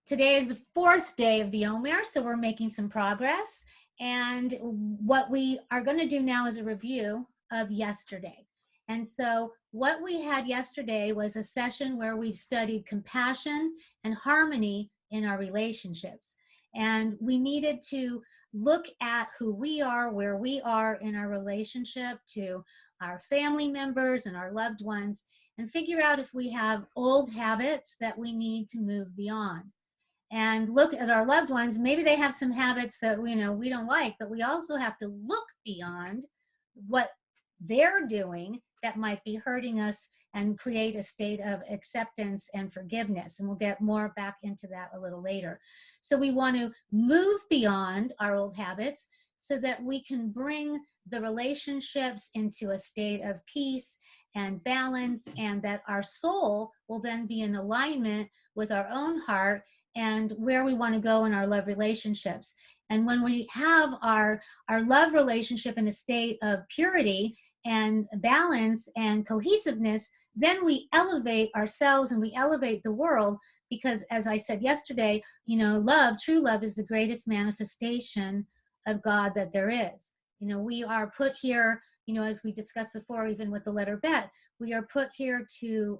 Today is the fourth day of the Omer, so we're making some progress. And what we are going to do now is a review of yesterday. And so what we had yesterday was a session where we studied compassion and harmony in our relationships. And we needed to look at who we are, where we are in our relationship to our family members and our loved ones, and figure out if we have old habits that we need to move beyond. And look at our loved ones. Maybe they have some habits that we don't like, but we also have to look beyond what they're doing that might be hurting us and create a state of acceptance and forgiveness. And we'll get more back into that a little later. So we want to move beyond our old habits so that we can bring the relationships into a state of peace and balance, and that our soul will then be in alignment with our own heart and where we want to go in our love relationships. And when we have our love relationship in a state of purity and balance and cohesiveness, then we elevate ourselves and we elevate the world, because as I said yesterday, love, true love, is the greatest manifestation of God that there is. We are put here, as we discussed before, even with the letter Bet, we are put here to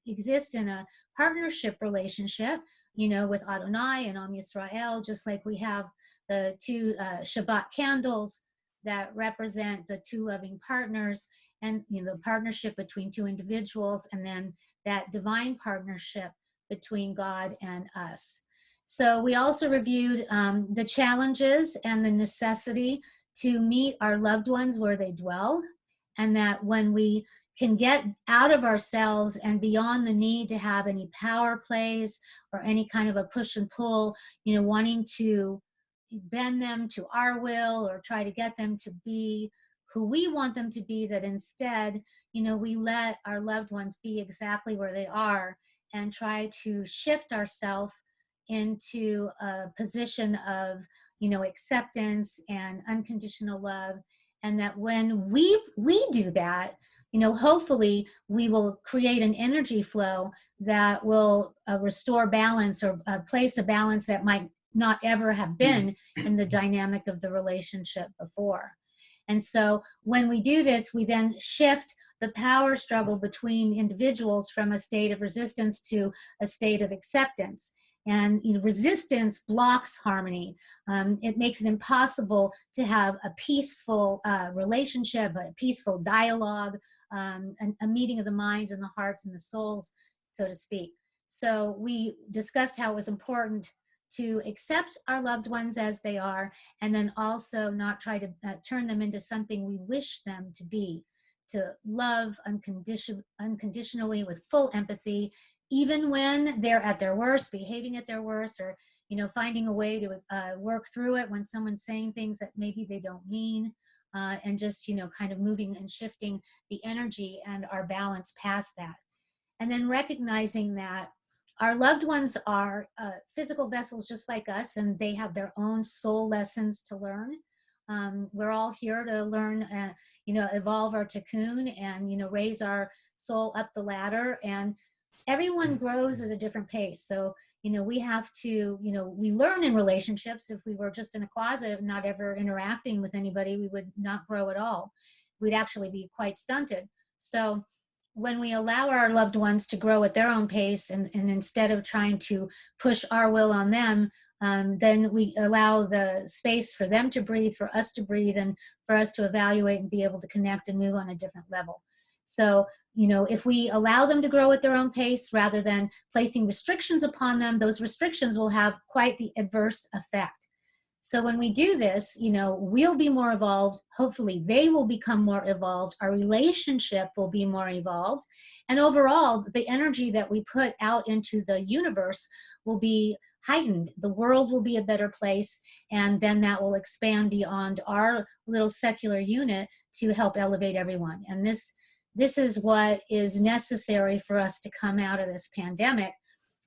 exist in a partnership relationship, with Adonai and Am Yisrael, just like we have the two Shabbat candles that represent the two loving partners, and the partnership between two individuals, and then that divine partnership between God and us. So we also reviewed the challenges and the necessity to meet our loved ones where they dwell, and that when we can get out of ourselves and beyond the need to have any power plays or any kind of a push and pull, wanting to bend them to our will or try to get them to be who we want them to be, that instead, we let our loved ones be exactly where they are and try to shift ourselves into a position of, acceptance and unconditional love. And that when we do that, hopefully we will create an energy flow that will restore balance, or place a balance that might not ever have been in the dynamic of the relationship before. And so when we do this, we then shift the power struggle between individuals from a state of resistance to a state of acceptance. And resistance blocks harmony. It makes it impossible to have a peaceful relationship, a peaceful dialogue, a meeting of the minds and the hearts and the souls, so to speak. So we discussed how it was important to accept our loved ones as they are, and then also not try to turn them into something we wish them to be, to love unconditionally with full empathy, even when they're at their worst, behaving at their worst, or finding a way to work through it when someone's saying things that maybe they don't mean, and just kind of moving and shifting the energy and our balance past that. And then recognizing that our loved ones are physical vessels just like us, and they have their own soul lessons to learn. We're all here to learn, evolve our tikkun and, raise our soul up the ladder. And everyone grows at a different pace. So, we have to, we learn in relationships. If we were just in a closet, not ever interacting with anybody, we would not grow at all. We'd actually be quite stunted. So when we allow our loved ones to grow at their own pace, and instead of trying to push our will on them, then we allow the space for them to breathe, for us to breathe, and for us to evaluate and be able to connect and move on a different level. So, if we allow them to grow at their own pace rather than placing restrictions upon them, those restrictions will have quite the adverse effect. So when we do this, we'll be more evolved. Hopefully they will become more evolved. Our relationship will be more evolved. And overall, the energy that we put out into the universe will be heightened. The world will be a better place. And then that will expand beyond our little secular unit to help elevate everyone. And this is what is necessary for us to come out of this pandemic,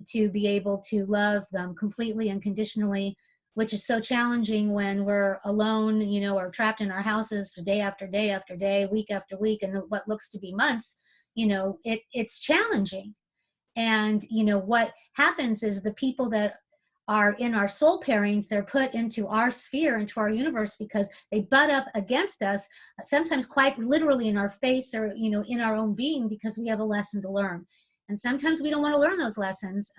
to be able to love them completely, unconditionally, which is so challenging when we're alone, or trapped in our houses day after day after day, week after week, and what looks to be months. It's challenging. And what happens is the people that are in our soul pairings. They're put into our sphere, into our universe, because they butt up against us, sometimes quite literally in our face, or in our own being, because we have a lesson to learn. And sometimes we don't want to learn those lessons.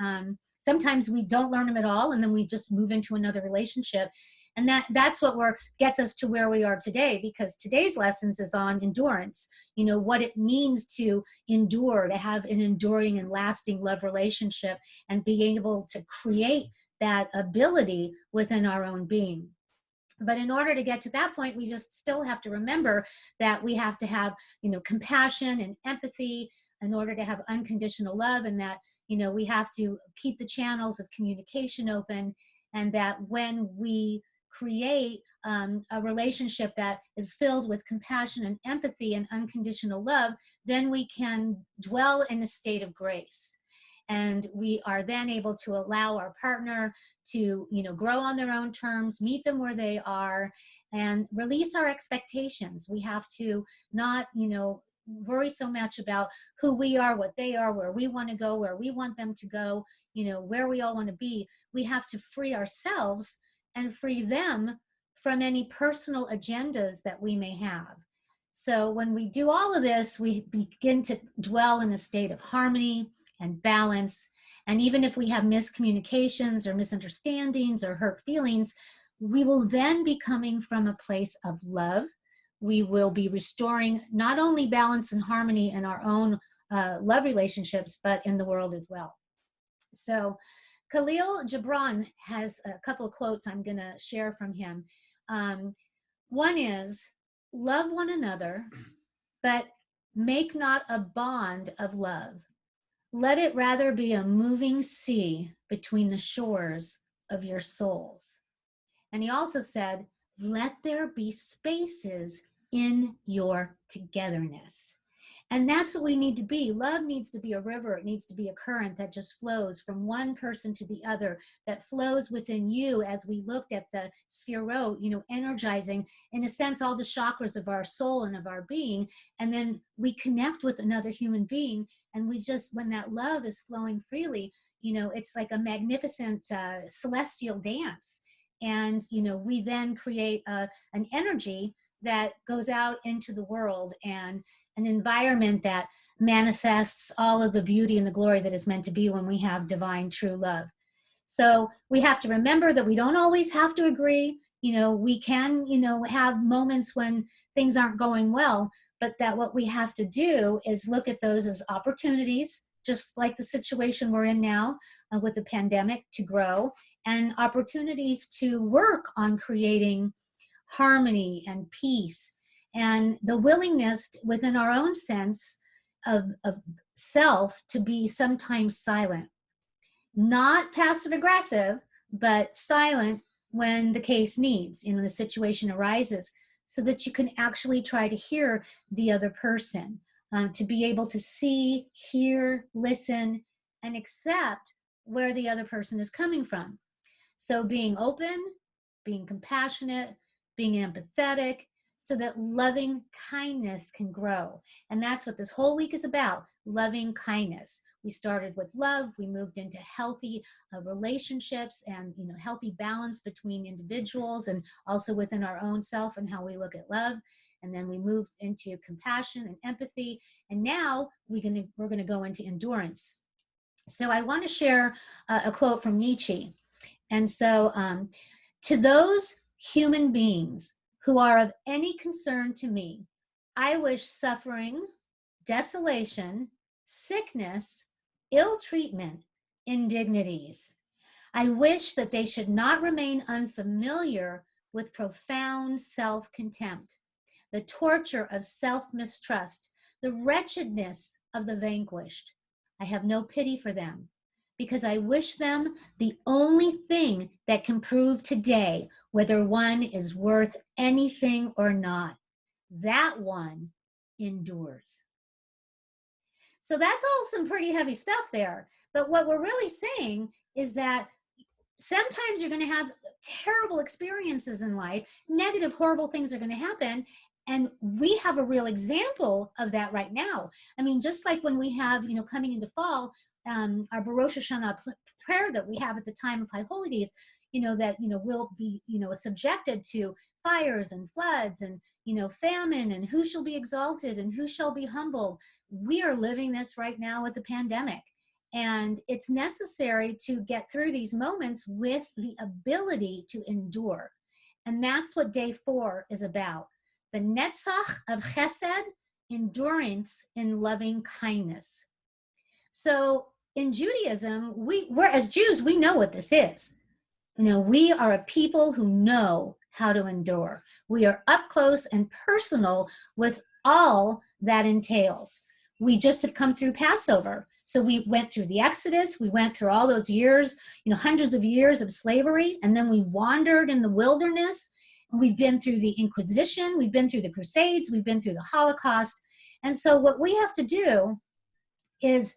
Sometimes we don't learn them at all, and then we just move into another relationship. And that's what gets us to where we are today, because today's lessons is on endurance, what it means to endure, to have an enduring and lasting love relationship, and being able to create that ability within our own being. But in order to get to that point, we just still have to remember that we have to have, compassion and empathy in order to have unconditional love, and that, we have to keep the channels of communication open, and that when we create a relationship that is filled with compassion and empathy and unconditional love, then we can dwell in a state of grace. And we are then able to allow our partner to, grow on their own terms, meet them where they are, and release our expectations. We have to not, worry so much about who we are, what they are, where we want to go, where we want them to go, where we all want to be. We have to free ourselves and free them from any personal agendas that we may have. So when we do all of this, we begin to dwell in a state of harmony and balance. And even if we have miscommunications or misunderstandings or hurt feelings, we will then be coming from a place of love. We will be restoring not only balance and harmony in our own love relationships, but in the world as well. So Khalil Gibran has a couple of quotes I'm going to share from him. One is, love one another, but make not a bond of love. Let it rather be a moving sea between the shores of your souls. And he also said, let there be spaces in your togetherness. And that's what we need to be. Love needs to be a river. It needs to be a current that just flows from one person to the other, that flows within you, as we looked at the Sphero, energizing, in a sense, all the chakras of our soul and of our being. And then we connect with another human being. And we just, when that love is flowing freely, it's like a magnificent celestial dance. And, we then create an energy that goes out into the world, and an environment that manifests all of the beauty and the glory that is meant to be when we have divine true love. So we have to remember that we don't always have to agree. We can, have moments when things aren't going well, but that what we have to do is look at those as opportunities, just like the situation we're in now with the pandemic, to grow, and opportunities to work on creating harmony and peace, and the willingness within our own sense of self to be sometimes silent, not passive aggressive, but silent when the case needs, the situation arises, so that you can actually try to hear the other person, to be able to see, hear, listen, and accept where the other person is coming from. So being open, being compassionate, being empathetic, so that loving kindness can grow. And that's what this whole week is about, loving kindness. We started with love, we moved into healthy relationships, and healthy balance between individuals, and also within our own self and how we look at love. And then we moved into compassion and empathy, and now we're going to go into endurance. So I want to share a quote from Nietzsche. And so, to those human beings who are of any concern to me, I wish suffering, desolation, sickness, ill treatment, indignities. I wish that they should not remain unfamiliar with profound self-contempt, the torture of self-mistrust, the wretchedness of the vanquished. I have no pity for them, because I wish them the only thing that can prove today whether one is worth anything or not. That one endures. So that's all some pretty heavy stuff there. But what we're really saying is that sometimes you're going to have terrible experiences in life, negative, horrible things are going to happen. And we have a real example of that right now. I mean, just like when we have, coming into fall, our Barosh Hashanah prayer that we have at the time of High Holy Days, that, we'll be, subjected to fires and floods and, famine, and who shall be exalted and who shall be humbled. We are living this right now with the pandemic. And it's necessary to get through these moments with the ability to endure. And that's what day 4 is about. The netzach of chesed, endurance in loving kindness. So in Judaism, we're as Jews, we know what this is. We are a people who know how to endure. We are up close and personal with all that entails. We just have come through Passover. So we went through the Exodus, we went through all those years, hundreds of years of slavery, and then we wandered in the wilderness. And we've been through the Inquisition, we've been through the Crusades, we've been through the Holocaust. And so what we have to do is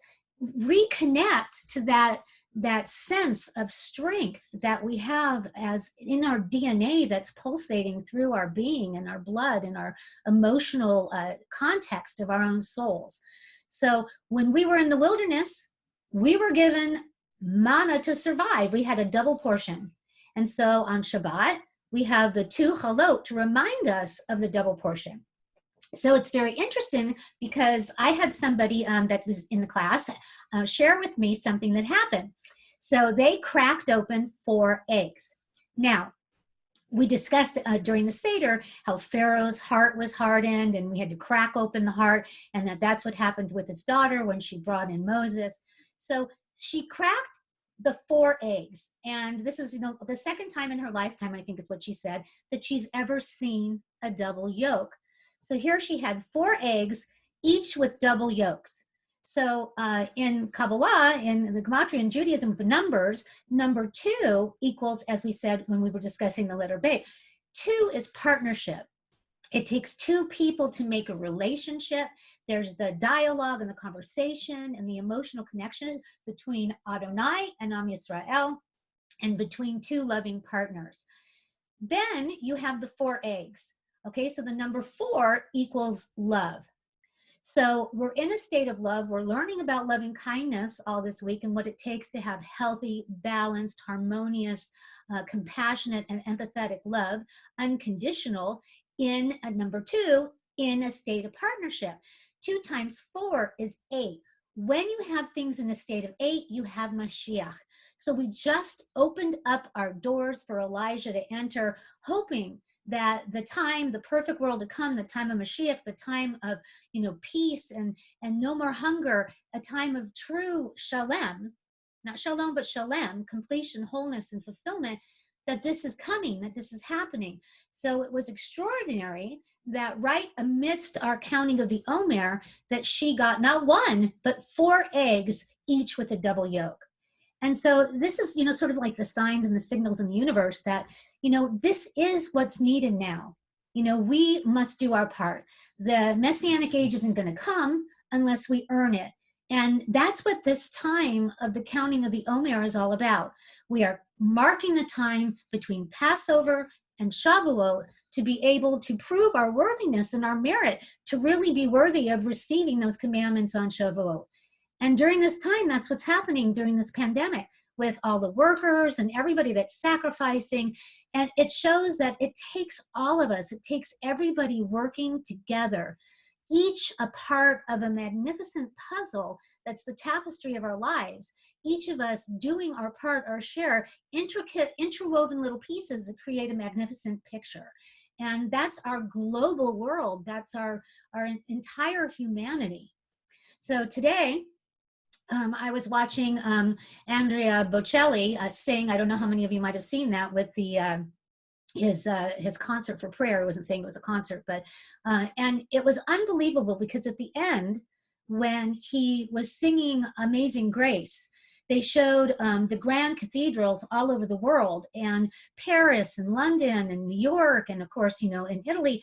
reconnect to that sense of strength that we have as in our DNA that's pulsating through our being and our blood and our emotional context of our own souls. So when we were in the wilderness, we were given manna to survive. We had a double portion. And so on Shabbat, we have the 2 chalot to remind us of the double portion. So it's very interesting because I had somebody that was in the class share with me something that happened. So they cracked open 4 eggs. Now, we discussed during the Seder how Pharaoh's heart was hardened and we had to crack open the heart, and that's what happened with his daughter when she brought in Moses. So she cracked the 4 eggs. And this is the second time in her lifetime, I think is what she said, that she's ever seen a double yolk. So here she had 4 eggs, each with double yolks. So in Kabbalah, in the Gematria, in Judaism, with the numbers, number 2 equals, as we said when we were discussing the letter Bet, 2 is partnership. It takes 2 people to make a relationship. There's the dialogue and the conversation and the emotional connection between Adonai and Am Yisrael and between 2 loving partners. Then you have the 4 eggs. Okay, so the number 4 equals love. So we're in a state of love. We're learning about loving kindness all this week and what it takes to have healthy, balanced, harmonious, compassionate, and empathetic love, unconditional, in number 2, in a state of partnership. 2 times 4 is 8. When you have things in a state of 8, you have Mashiach. So we just opened up our doors for Elijah to enter, hoping that the perfect world to come, the time of Mashiach, the time of, peace and no more hunger, a time of true shalom, not shalom, but shalom, completion, wholeness, and fulfillment, that this is coming, that this is happening. So it was extraordinary that right amidst our counting of the Omer, that she got not 1, but 4 eggs, each with a double yolk. And so this is, sort of like the signs and the signals in the universe that, this is what's needed now. We must do our part. The Messianic age isn't going to come unless we earn it. And that's what this time of the counting of the Omer is all about. We are marking the time between Passover and Shavuot to be able to prove our worthiness and our merit to really be worthy of receiving those commandments on Shavuot. And during this time, that's what's happening during this pandemic with all the workers and everybody that's sacrificing. And it shows that it takes all of us. It takes everybody working together, each a part of a magnificent puzzle that's the tapestry of our lives. Each of us doing our part, our share, intricate, interwoven little pieces that create a magnificent picture. And that's our global world. That's our entire humanity. So today, I was watching Andrea Bocelli sing. I don't know how many of you might have seen that with the his concert for prayer. I wasn't saying it was a concert, but and it was unbelievable because at the end, when he was singing Amazing Grace, they showed the grand cathedrals all over the world, and Paris and London and New York, and of course, in Italy.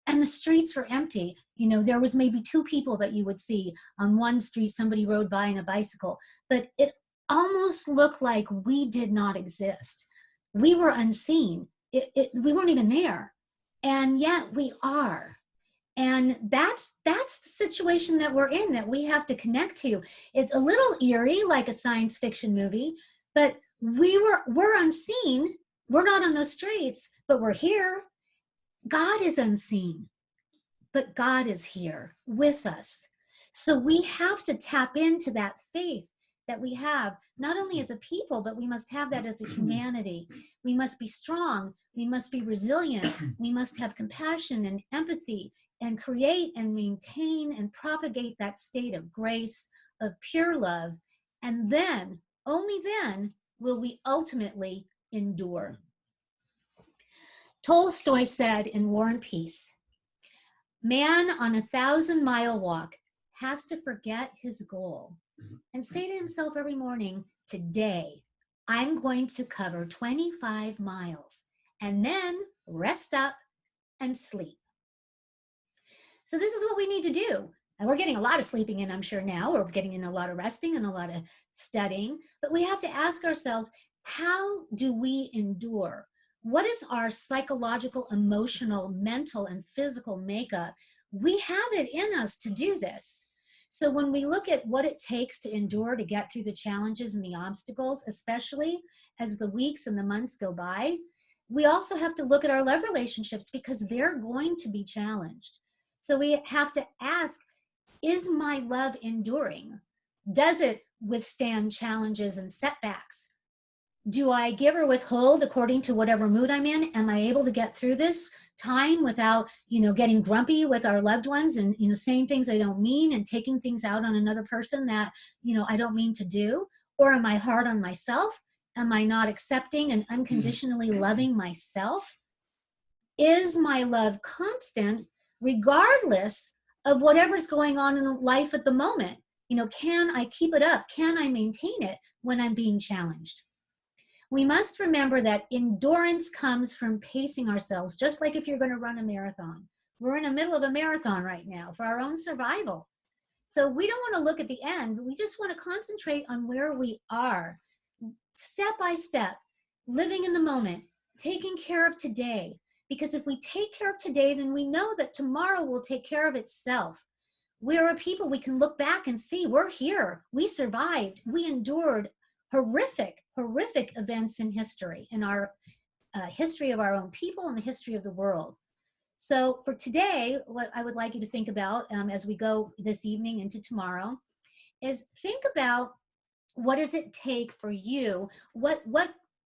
And the streets were empty. There was maybe 2 people that you would see on one street. Somebody rode by on a bicycle, but it almost looked like we did not exist. We were unseen. We weren't even there. And yet we are. And that's the situation that we're in, that we have to connect to. It's a little eerie, like a science fiction movie, but we're unseen. We're not on those streets, but we're here. God is unseen, but God is here with us. So we have to tap into that faith that we have, not only as a people, but we must have that as a humanity. We must be strong. We must be resilient. We must have compassion and empathy and create and maintain and propagate that state of grace, of pure love. And then, only then, will we ultimately endure. Tolstoy said in War and Peace, "Man on 1,000-mile walk has to forget his goal and say to himself every morning, today, I'm going to cover 25 miles and then rest up and sleep." So this is what we need to do. And we're getting a lot of sleeping in, I'm sure now. We're getting in a lot of resting and a lot of studying. But we have to ask ourselves, how do we endure? What is our psychological, emotional, mental, and physical makeup? We have it in us to do this. So when we look at what it takes to endure, to get through the challenges and the obstacles, especially as the weeks and the months go by, we also have to look at our love relationships, because they're going to be challenged. So we have to ask, is my love enduring? Does it withstand challenges and setbacks? Do I give or withhold according to whatever mood I'm in? Am I able to get through this time without, getting grumpy with our loved ones and, saying things I don't mean and taking things out on another person that, I don't mean to do? Or am I hard on myself? Am I not accepting and unconditionally loving myself? Is my love constant regardless of whatever's going on in life at the moment? Can I keep it up? Can I maintain it when I'm being challenged? We must remember that endurance comes from pacing ourselves, just like if you're going to run a marathon. We're in the middle of a marathon right now for our own survival. So we don't want to look at the end. We just want to concentrate on where we are, step by step, living in the moment, taking care of today. Because if we take care of today, then we know that tomorrow will take care of itself. We're a people, we can look back and see we're here. We survived. We endured horrific events in history, in our history of our own people and the history of the world. So for today, what I would like you to think about as we go this evening into tomorrow is think about, what does it take for you? What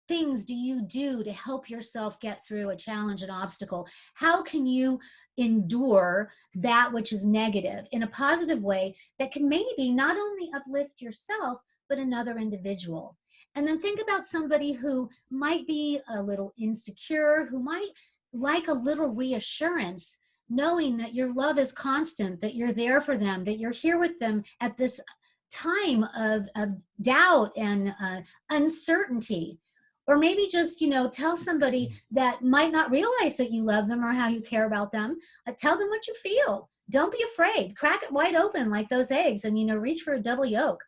things do you do to help yourself get through a challenge, an obstacle? How can you endure that which is negative in a positive way that can maybe not only uplift yourself, but another individual? And then think about somebody who might be a little insecure, who might like a little reassurance, knowing that your love is constant, that you're there for them, that you're here with them at this time of doubt and uncertainty. Or maybe just, tell somebody that might not realize that you love them or how you care about them. Tell them what you feel. Don't be afraid. Crack it wide open like those eggs and, reach for a double yolk.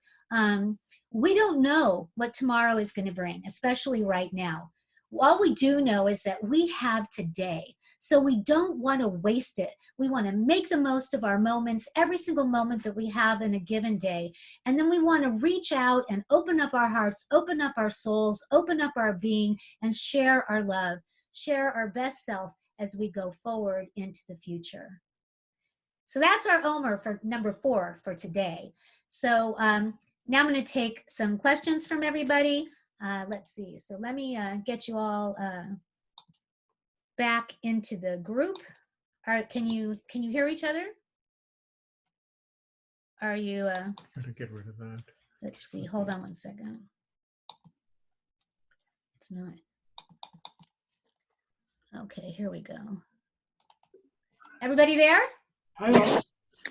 We don't know what tomorrow is going to bring, especially right now. All we do know is that we have today. So we don't want to waste it. We want to make the most of our moments, every single moment that we have in a given day. And then we want to reach out and open up our hearts, open up our souls, open up our being, and share our love, share our best self as we go forward into the future. So that's our Omer for number 4 for today. So now I'm going to take some questions from everybody. Let's see. So let me get you all back into the group. All right, can you hear each other? Are you gotta get rid of that. Let's see, hold on one second. It's not. Okay, here we go. Everybody there? Hello.